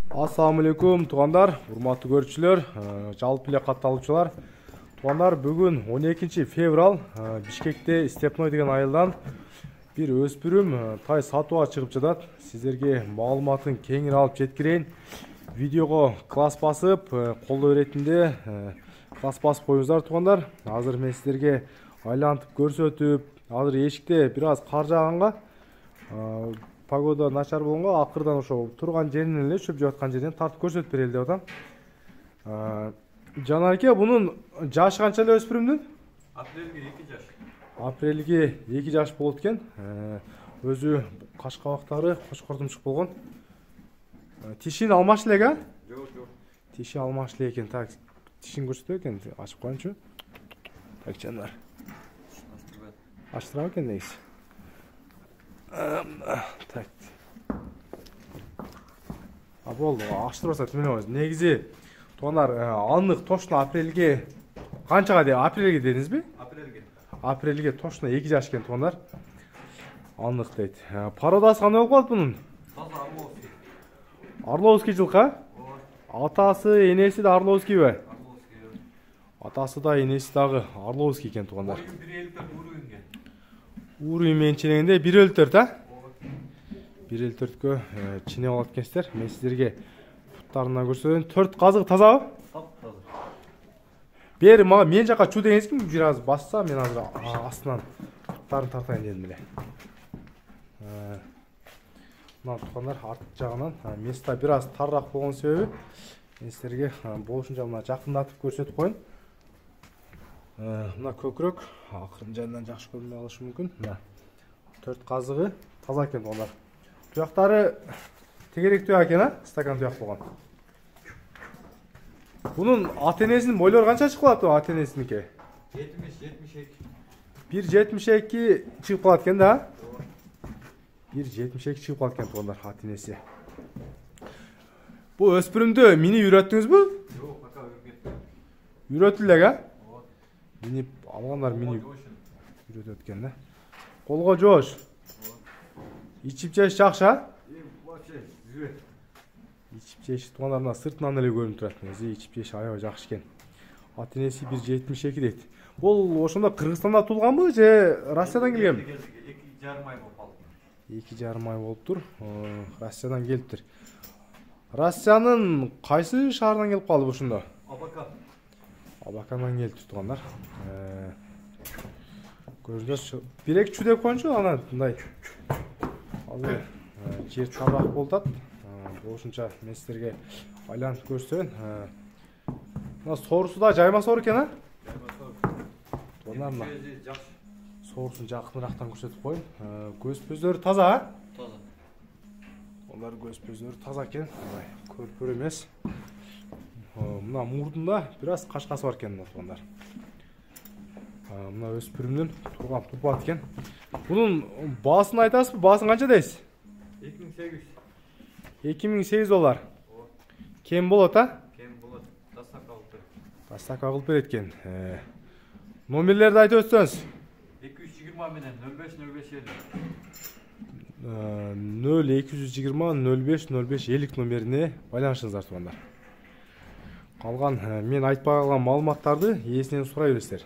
Assalamu алейкум тугандар, урматтуу көрүүчүлөр, жалпы эле катталуучулар. Тугандар, бүгүн 12 февраль Бишкекте Степной деген айылдан бир өспүрүм тай сатууга чыгып жатат. Сиздерге маалыматын кеңири алып жеткирейин. Видеого класс басып, колдоо иретинде класс басып коюңуздар тугандар. Азыр мен сиздерге айлантып көрсөтүп, азыр эшикте бир аз кар жааганга, погода начар болгонго акырдан ошо турган жеринен эле чөп жаткан жерден тартып көрсөтүп берели деп атам. Жанар аке, бунун жашы канча эле өспүрүмдүн? Апрелге 2 жаш. Апрелге 2 жаш болот экен. Өзү каш кабактары кочкортумчук болгон. Тишин алмаш элек, а? Жок, жок. Тиши алмаш элек экен. Так, тишин көрсөтөт экен. Ачып коеюнчу. Так, жанар. Ачтырабы экен негизи. Так. Болду, ачтырбаса түмөнөбүз. Негизи тугандар, анык точно апрелге канчага деп апрелге дедиңизби? Апрелге. Апрелге точно 2 жаш экен тугандар. Анык дейт. Пародасы кандай болуп калат бунун? Таза Орловский. Орловский жылкы? Атасы, энеси да Орловскийби? Орловский. Атасы да, энеси дагы Орловский экен тугандар. Уруйун менен ченегенде 1/4, а? 1/4кө ченеп алат экенсиздер. Мен сиздерге путтарынан көрсөтөйүн. 4 казык тазабы? Таза. Бери мага мен жака чу деңизби? Бир аз басса, мен азыр астынан путтарын тартайын дедим эле. Мына тугандар арт жагынан места бир аз тарыраак болгон себеби мен сиздерге болушунча мына жакындатып көрсөтүп коеюн. Мына көкүрөк акырын жайынан жакшы көрүнбөй калышы мүмкүн. Мына 4 казыгы таза экен тугандар. Туяктары тегерек туяк экен, а? Стакан туяк болгон. Bunun ата-энесинин бойлору канча чыгып калат, ата-энесиники? 70-72. 1,72 чыгып калат экен да? 1,72 чыгып калат экен тугандар, ата-энеси. Бу өспүрүмдү минип үйрөттүңүзбү? Жок, пока үйрөтпөйм. Үйрөтүлдү элек, а? Минип алгандар минип үйрөтөт экен да. Колго жоош. Ичип жеш жакшы, а? Вообще жүзөт. Ичип жеш тугандар мына сыртынан эле көрүнүп турат. Өзү ичип жеш аябай жакшы экен. Ата-энеси 1,72 дейт. Бул ошондо Кыргызстанда туулганбы же Россиядан келгенби? 2,5 ай болуп калды. 2,5 ай болуптур. Россиядан келиптир. Россиянын кайсы шаарынан келип калды ушундо? Абакан. Абакандан келиптир тугандар. Көрүңүздөр, бирек чу деп коеюнчу, ана мындай. Азыр жер тарыраак болуп атат. Болушунча мен сиздерге айлантып көрсөтөйүн. Мына соорусу да жайма соор экен, а? Жайма соор. Тугандар, мына Жакшы. соорусун жакынырактан көрсөтүп коеюн. Көз-көздөрү таза, а? Таза. Олар көз-көздөрү таза экен. Көрпөр эмес. Мына мурдунда бир аз кашкасы бар экен тугандар. Мына өспүрүмдүн турган тупат экен. Бунун баасын айтасызбы? Баасын канча дейсиз? 2800. 2800 доллар. Кем болот, а? Кем болот. Дастака алып бер. Дастака кылып берет экен. Номерлерди айтып өтсөңүз. 220 менен 05 0220 05 05 50 номерине байланышыңыздар тугандар. Калган мен айтпай калган маалыматтарды ээсинен сурай бересиздер.